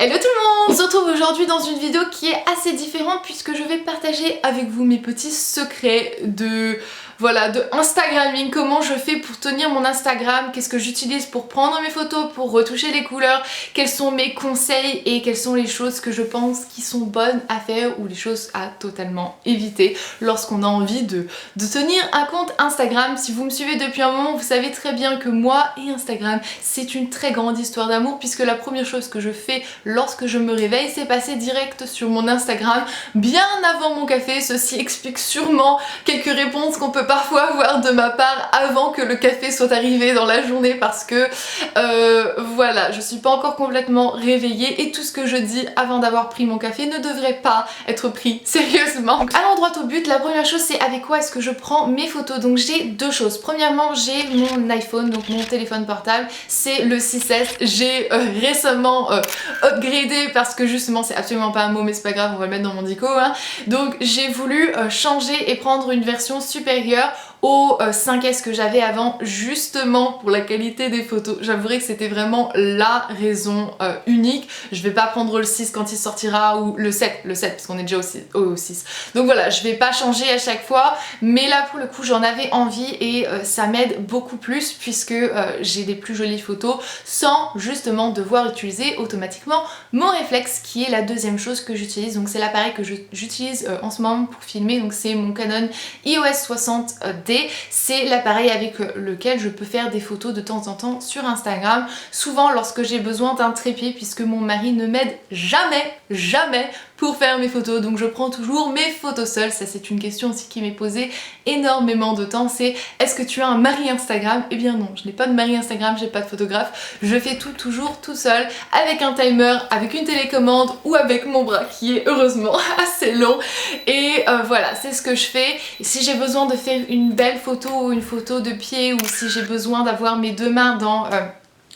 Hello tout le monde! On se retrouve aujourd'hui dans une vidéo qui est assez différente puisque je vais partager avec vous mes petits secrets de Instagramming, comment je fais pour tenir mon Instagram, qu'est-ce que j'utilise pour prendre mes photos, pour retoucher les couleurs, quels sont mes conseils et quelles sont les choses que je pense qui sont bonnes à faire ou les choses à totalement éviter lorsqu'on a envie de tenir un compte Instagram. Si vous me suivez depuis un moment, vous savez très bien que moi et Instagram, c'est une très grande histoire d'amour puisque la première chose que je fais lorsque je me réveille, c'est passer direct sur mon Instagram bien avant mon café. Ceci explique sûrement quelques réponses qu'on peut parfois avoir de ma part avant que le café soit arrivé dans la journée parce que voilà, je suis pas encore complètement réveillée et tout ce que je dis avant d'avoir pris mon café ne devrait pas être pris sérieusement. Donc allons droit au but, la première chose c'est avec quoi est-ce que je prends mes photos. Donc j'ai deux choses. Premièrement, j'ai mon iPhone, donc mon téléphone portable, c'est le 6S. J'ai récemment upgradé parce que justement c'est absolument pas un mot mais c'est pas grave, on va le mettre dans mon dico hein. Donc j'ai voulu changer et prendre une version supérieure au 5S que j'avais avant justement pour la qualité des photos. J'avouerai que c'était vraiment la raison unique. Je vais pas prendre le 6 quand il sortira ou le 7 parce qu'on est déjà au 6. Donc voilà, je vais pas changer à chaque fois mais là pour le coup j'en avais envie et ça m'aide beaucoup plus puisque j'ai des plus jolies photos sans justement devoir utiliser automatiquement mon réflexe qui est la deuxième chose que j'utilise. Donc c'est l'appareil que j'utilise en ce moment pour filmer, donc c'est mon Canon EOS 60D. C'est l'appareil avec lequel je peux faire des photos de temps en temps sur Instagram, souvent lorsque j'ai besoin d'un trépied puisque mon mari ne m'aide jamais pour faire mes photos, donc je prends toujours mes photos seule. Ça c'est une question aussi qui m'est posée énormément de temps, c'est est-ce que tu as un mari Instagram? Eh bien non, je n'ai pas de mari Instagram, j'ai pas de photographe, je fais tout toujours tout seul avec un timer, avec une télécommande ou avec mon bras qui est heureusement assez long et voilà, c'est ce que je fais. Et si j'ai besoin de faire une belle photo ou une photo de pied ou si j'ai besoin d'avoir mes deux mains dans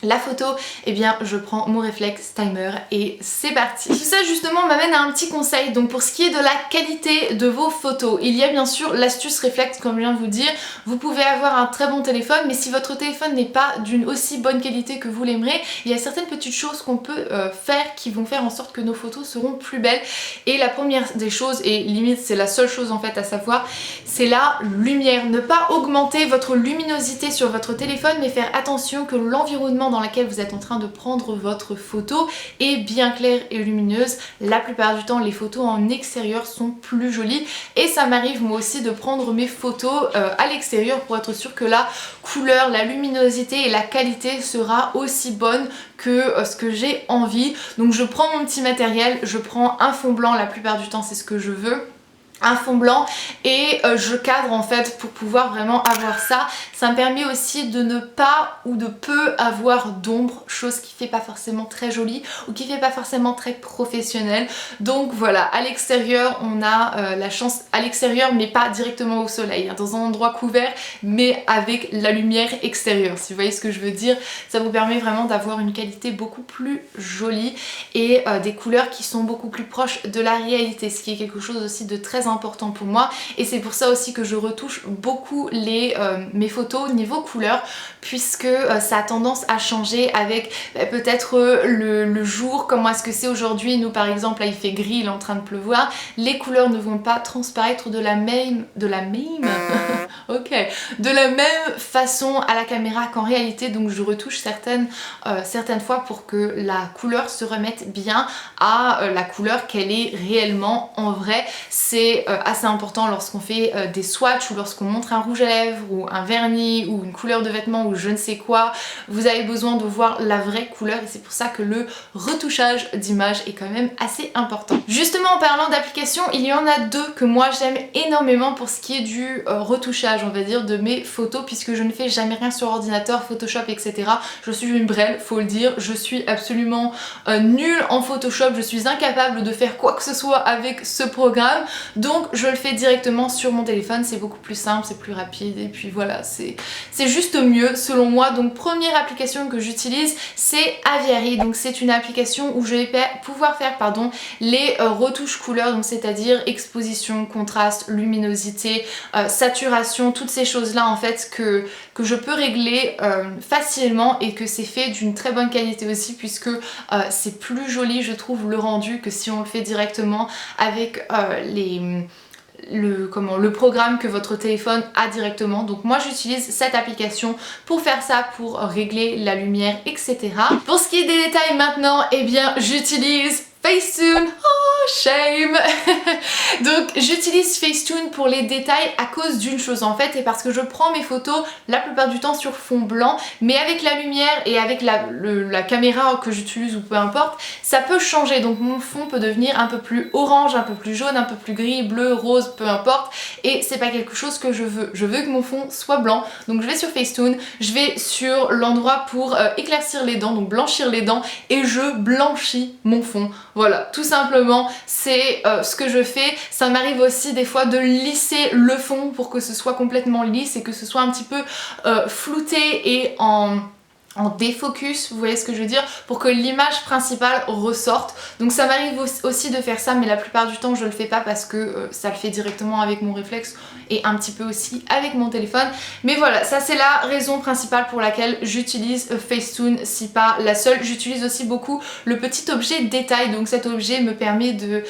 la photo, eh bien je prends mon réflexe timer et c'est parti. Tout ça justement m'amène à un petit conseil. Donc pour ce qui est de la qualité de vos photos, il y a bien sûr l'astuce réflexe comme je viens de vous dire. Vous pouvez avoir un très bon téléphone mais si votre téléphone n'est pas d'une aussi bonne qualité que vous l'aimerez, il y a certaines petites choses qu'on peut faire qui vont faire en sorte que nos photos seront plus belles. Et la première des choses, et limite c'est la seule chose en fait à savoir, c'est la lumière. Ne pas augmenter votre luminosité sur votre téléphone mais faire attention que l'environnement dans laquelle vous êtes en train de prendre votre photo est bien claire et lumineuse. La plupart du temps les photos en extérieur sont plus jolies et ça m'arrive moi aussi de prendre mes photos à l'extérieur pour être sûr que la couleur, la luminosité et la qualité sera aussi bonne que ce que j'ai envie. Donc je prends mon petit matériel, je prends un fond blanc, la plupart du temps c'est ce que je veux, un fond blanc et je cadre en fait pour pouvoir vraiment avoir ça. Ça me permet aussi de ne pas ou de peu avoir d'ombre, chose qui fait pas forcément très jolie ou qui fait pas forcément très professionnel. Donc voilà, à l'extérieur on a la chance, à l'extérieur mais pas directement au soleil, hein, dans un endroit couvert mais avec la lumière extérieure, si vous voyez ce que je veux dire. Ça vous permet vraiment d'avoir une qualité beaucoup plus jolie et des couleurs qui sont beaucoup plus proches de la réalité, ce qui est quelque chose aussi de très important pour moi et c'est pour ça aussi que je retouche beaucoup mes photos niveau couleur puisque ça a tendance à changer avec peut-être le jour, comment est-ce que c'est aujourd'hui. Nous par exemple là il fait gris, il est en train de pleuvoir, les couleurs ne vont pas transparaître de la même ok, de la même façon à la caméra qu'en réalité, donc je retouche certaines fois pour que la couleur se remette bien à la couleur qu'elle est réellement en vrai. C'est assez important lorsqu'on fait des swatchs ou lorsqu'on montre un rouge à lèvres ou un vernis ou une couleur de vêtements ou je ne sais quoi. Vous avez besoin de voir la vraie couleur et c'est pour ça que le retouchage d'image est quand même assez important. Justement en parlant d'applications, il y en a deux que moi j'aime énormément pour ce qui est du retouchage on va dire de mes photos puisque je ne fais jamais rien sur ordinateur, Photoshop etc. Je suis une brêle, faut le dire, je suis absolument nulle en Photoshop, je suis incapable de faire quoi que ce soit avec ce programme. Donc je le fais directement sur mon téléphone, c'est beaucoup plus simple, c'est plus rapide et puis voilà, c'est c'est juste mieux selon moi. Donc première application que j'utilise, c'est Aviary. Donc c'est une application où je vais pouvoir faire les retouches couleurs, donc c'est-à-dire exposition, contraste, luminosité, saturation, toutes ces choses-là en fait que je peux régler facilement et que c'est fait d'une très bonne qualité aussi, puisque c'est plus joli je trouve le rendu que si on le fait directement avec le programme que votre téléphone a directement. Donc moi j'utilise cette application pour faire ça, pour régler la lumière, etc. Pour ce qui est des détails maintenant, eh bien j'utilise Facetune. Oh, shame. Donc j'utilise Facetune pour les détails à cause d'une chose en fait, et parce que je prends mes photos la plupart du temps sur fond blanc, mais avec la lumière et avec la caméra que j'utilise ou peu importe, ça peut changer. Donc mon fond peut devenir un peu plus orange, un peu plus jaune, un peu plus gris, bleu, rose, peu importe, et c'est pas quelque chose que je veux. Je veux que mon fond soit blanc. Donc je vais sur Facetune, je vais sur l'endroit pour éclaircir les dents, donc blanchir les dents, et je blanchis mon fond. Voilà, tout simplement, c'est ce que je fais. Ça m'arrive aussi des fois de lisser le fond pour que ce soit complètement lisse et que ce soit un petit peu flouté et en défocus, vous voyez ce que je veux dire, pour que l'image principale ressorte. Donc ça m'arrive aussi de faire ça, mais la plupart du temps je le fais pas parce que ça le fait directement avec mon réflexe et un petit peu aussi avec mon téléphone. Mais voilà, ça c'est la raison principale pour laquelle j'utilise Facetune, si pas la seule. J'utilise aussi beaucoup le petit objet détail, donc cet objet me permet de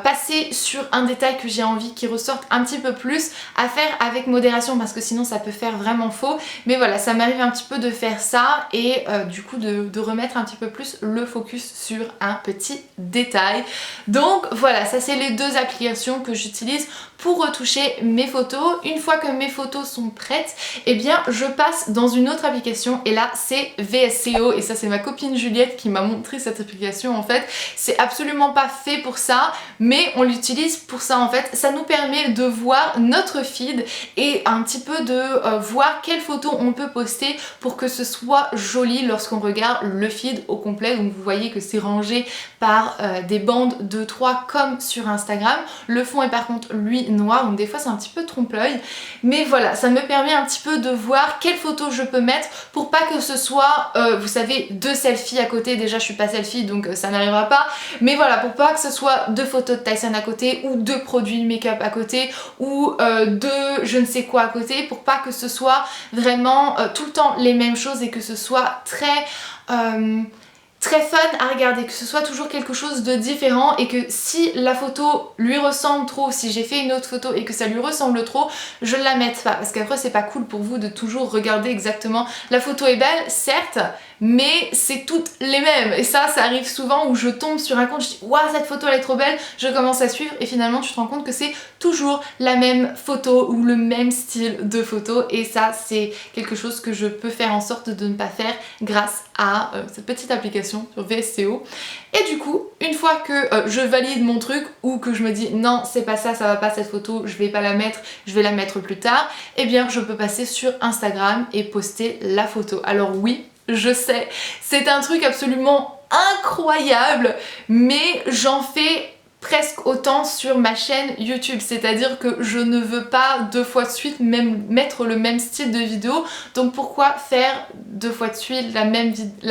passer sur un détail que j'ai envie qui ressorte un petit peu plus, à faire avec modération parce que sinon ça peut faire vraiment faux. Mais voilà, ça m'arrive un petit peu de faire ça et du coup de remettre un petit peu plus le focus sur un petit détail. Donc voilà, ça c'est les deux applications que j'utilise pour retoucher mes photos. Une fois que mes photos sont prêtes, eh bien je passe dans une autre application, et là c'est VSCO, et ça c'est ma copine Juliette qui m'a montré cette application en fait. C'est absolument pas fait pour ça, mais on l'utilise pour ça en fait. Ça nous permet de voir notre feed et un petit peu de voir quelles photos on peut poster pour que ce soit joli lorsqu'on regarde le feed au complet. Donc vous voyez que c'est rangé par des bandes de 3 comme sur Instagram. Le fond est par contre lui noir, donc des fois c'est un petit peu trompe-l'œil, mais voilà, ça me permet un petit peu de voir quelles photos je peux mettre pour pas que ce soit vous savez, 2 selfies à côté. Déjà je suis pas selfie donc ça n'arrivera pas, mais voilà, pour pas que ce soit 2 photos de Tyson à côté ou 2 produits de make-up à côté ou 2 je ne sais quoi à côté, pour pas que ce soit vraiment tout le temps les mêmes choses et que ce soit très fun à regarder, que ce soit toujours quelque chose de différent, et que si la photo lui ressemble trop, si j'ai fait une autre photo et que ça lui ressemble trop, je ne la mette pas, parce qu'après c'est pas cool pour vous de toujours regarder exactement. La photo est belle, certes, mais c'est toutes les mêmes, et ça arrive souvent où je tombe sur un compte, je dis waouh cette photo elle est trop belle, je commence à suivre et finalement tu te rends compte que c'est toujours la même photo ou le même style de photo, et ça c'est quelque chose que je peux faire en sorte de ne pas faire grâce à cette petite application sur VSCO. Et du coup, une fois que je valide mon truc ou que je me dis non c'est pas ça, ça va pas cette photo, je vais pas la mettre, je vais la mettre plus tard, et bien je peux passer sur Instagram et poster la photo. Alors oui, je sais, c'est un truc absolument incroyable, mais j'en fais presque autant sur ma chaîne YouTube, c'est-à-dire que je ne veux pas 2 fois de suite même mettre le même style de vidéo, donc pourquoi faire 2 fois de suite la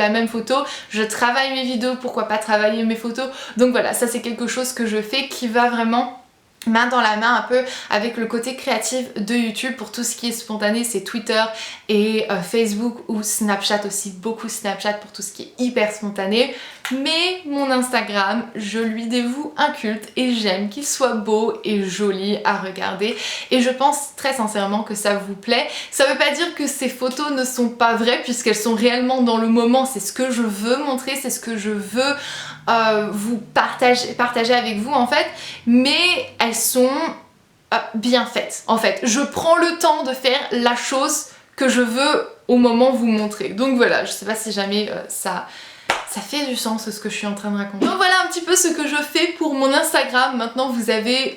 même photo? Je travaille mes vidéos, pourquoi pas travailler mes photos? Donc voilà, ça c'est quelque chose que je fais qui va vraiment main dans la main un peu avec le côté créatif de YouTube. Pour tout ce qui est spontané, c'est Twitter et Facebook, ou Snapchat aussi, beaucoup Snapchat pour tout ce qui est hyper spontané. Mais mon Instagram, je lui dévoue un culte et j'aime qu'il soit beau et joli à regarder, et je pense très sincèrement que ça vous plaît. Ça veut pas dire que ces photos ne sont pas vraies, puisqu'elles sont réellement dans le moment, c'est ce que je veux montrer, c'est ce que je veux vous partager avec vous en fait, mais elles sont bien faites en fait. Je prends le temps de faire la chose que je veux au moment vous montrer. Donc voilà, je sais pas si jamais ça ça fait du sens ce que je suis en train de raconter. Donc voilà un petit peu ce que je fais pour mon Instagram. Maintenant vous avez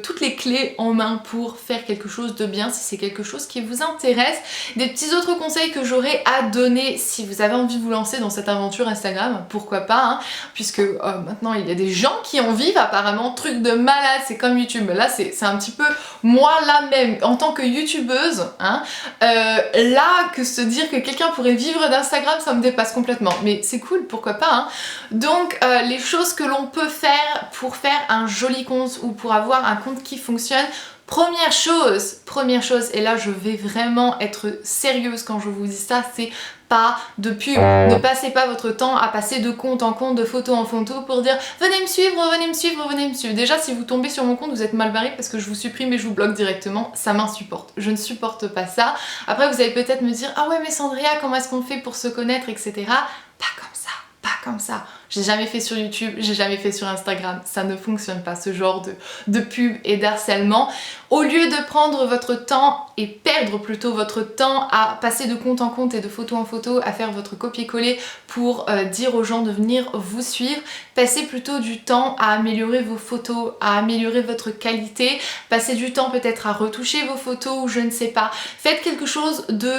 toutes les clés en main pour faire quelque chose de bien si c'est quelque chose qui vous intéresse. Des petits autres conseils que j'aurais à donner si vous avez envie de vous lancer dans cette aventure Instagram, pourquoi pas, hein, puisque maintenant il y a des gens qui en vivent apparemment, truc de malade, c'est comme YouTube. Là c'est un petit peu moi là même en tant que youtubeuse, hein, là que se dire que quelqu'un pourrait vivre d'Instagram, ça me dépasse complètement. Mais c'est cool, pourquoi pas, hein. Donc les choses que l'on peut faire pour faire un joli compte ou pour avoir un compte qui fonctionne. Première chose, et là je vais vraiment être sérieuse quand je vous dis ça, c'est pas de pub. Ne passez pas votre temps à passer de compte en compte, de photo en photo pour dire venez me suivre, venez me suivre, venez me suivre. Déjà si vous tombez sur mon compte vous êtes mal barré parce que je vous supprime et je vous bloque directement, ça m'insupporte. Je ne supporte pas ça. Après vous allez peut-être me dire ah ouais mais Sandria comment est-ce qu'on fait pour se connaître etc. Pas comme ça. Pas comme ça. J'ai jamais fait sur YouTube, j'ai jamais fait sur Instagram. Ça ne fonctionne pas ce genre de pub et d'harcèlement. Au lieu de prendre votre temps et perdre plutôt votre temps à passer de compte en compte et de photo en photo, à faire votre copier-coller pour dire aux gens de venir vous suivre, passez plutôt du temps à améliorer vos photos, à améliorer votre qualité, passez du temps peut-être à retoucher vos photos ou je ne sais pas. Faites quelque chose de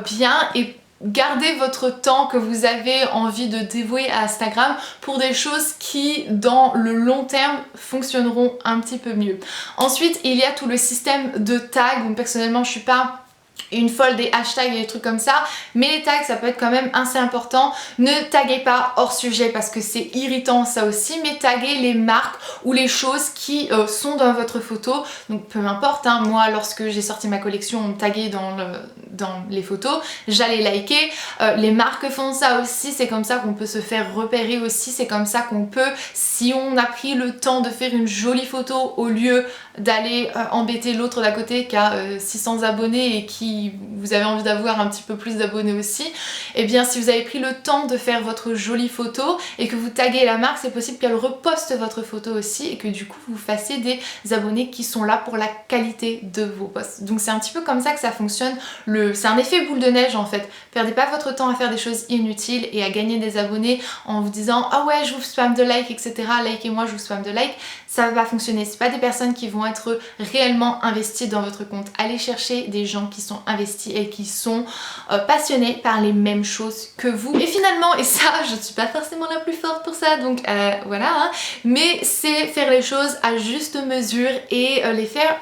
bien et gardez votre temps que vous avez envie de dévouer à Instagram pour des choses qui dans le long terme fonctionneront un petit peu mieux. Ensuite il y a tout le système de tags. Donc personnellement je suis pas une folle des hashtags et des trucs comme ça, mais les tags ça peut être quand même assez important. Ne taguez pas hors sujet parce que c'est irritant ça aussi, mais taguez les marques ou les choses qui sont dans votre photo. Donc peu importe, hein, moi lorsque j'ai sorti ma collection on me taguait dans les photos, j'allais liker. Les marques font ça aussi, c'est comme ça qu'on peut se faire repérer aussi, c'est comme ça qu'on peut, si on a pris le temps de faire une jolie photo au lieu d'aller embêter l'autre d'à côté qui a 600 abonnés et qui vous avez envie d'avoir un petit peu plus d'abonnés aussi, et bien si vous avez pris le temps de faire votre jolie photo et que vous taguez la marque, c'est possible qu'elle reposte votre photo aussi et que du coup vous fassiez des abonnés qui sont là pour la qualité de vos posts. Donc c'est un petit peu comme ça que ça fonctionne, c'est un effet boule de neige en fait. Perdez pas votre temps à faire des choses inutiles et à gagner des abonnés en vous disant ah ouais je vous spam de likes etc, likez-moi je vous spam de likes, ça va pas fonctionner. C'est pas des personnes qui vont être réellement investies dans votre compte. Allez chercher des gens qui sont investis et qui sont passionnés par les mêmes choses que vous. Et finalement, et ça je ne suis pas forcément la plus forte pour ça donc voilà, hein, mais c'est faire les choses à juste mesure et les faire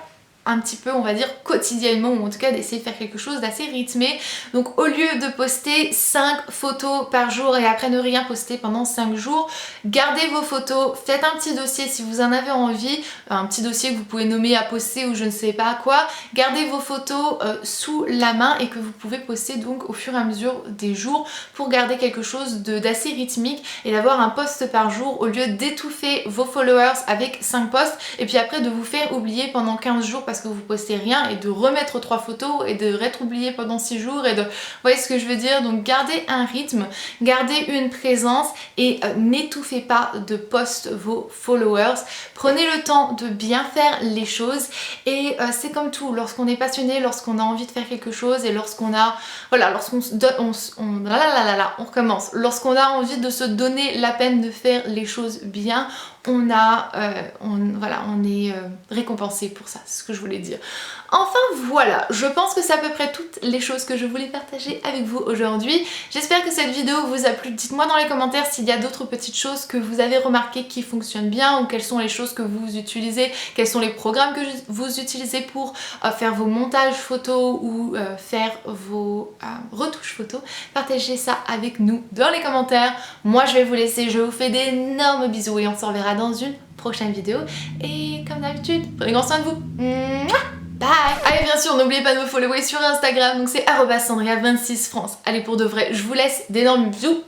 un petit peu on va dire quotidiennement, ou en tout cas d'essayer de faire quelque chose d'assez rythmé. Donc au lieu de poster 5 photos par jour et après ne rien poster pendant 5 jours, gardez vos photos, faites un petit dossier si vous en avez envie, un petit dossier que vous pouvez nommer à poster ou je ne sais pas quoi. Gardez vos photos sous la main et que vous pouvez poster donc au fur et à mesure des jours pour garder quelque chose d'assez rythmique et d'avoir un post par jour au lieu d'étouffer vos followers avec 5 posts et puis après de vous faire oublier pendant 15 jours parce que vous postez rien et de remettre 3 photos et de être oublié pendant 6 jours et de... Vous voyez ce que je veux dire? Donc gardez un rythme, gardez une présence et n'étouffez pas de posts vos followers. Prenez le temps de bien faire les choses et c'est comme tout, lorsqu'on est passionné, lorsqu'on a envie de faire quelque chose et lorsqu'on a... Voilà, lorsqu'on se donne... on recommence. Lorsqu'on a envie de se donner la peine de faire les choses bien, on est récompensé pour ça, c'est ce que je voulais dire. Enfin voilà, je pense que c'est à peu près toutes les choses que je voulais partager avec vous aujourd'hui. J'espère que cette vidéo vous a plu. Dites-moi dans les commentaires s'il y a d'autres petites choses que vous avez remarquées qui fonctionnent bien ou quelles sont les choses que vous utilisez, quels sont les programmes que vous utilisez pour faire vos montages photos ou faire vos retouches photos. Partagez ça avec nous dans les commentaires. Moi je vais vous laisser, je vous fais d'énormes bisous et on se reverra dans une prochaine vidéo. Et comme d'habitude, prenez grand soin de vous. Mouah, bye. Allez bien sûr, n'oubliez pas de me follower sur Instagram, donc c'est @sandria26france. Allez pour de vrai, je vous laisse d'énormes bisous.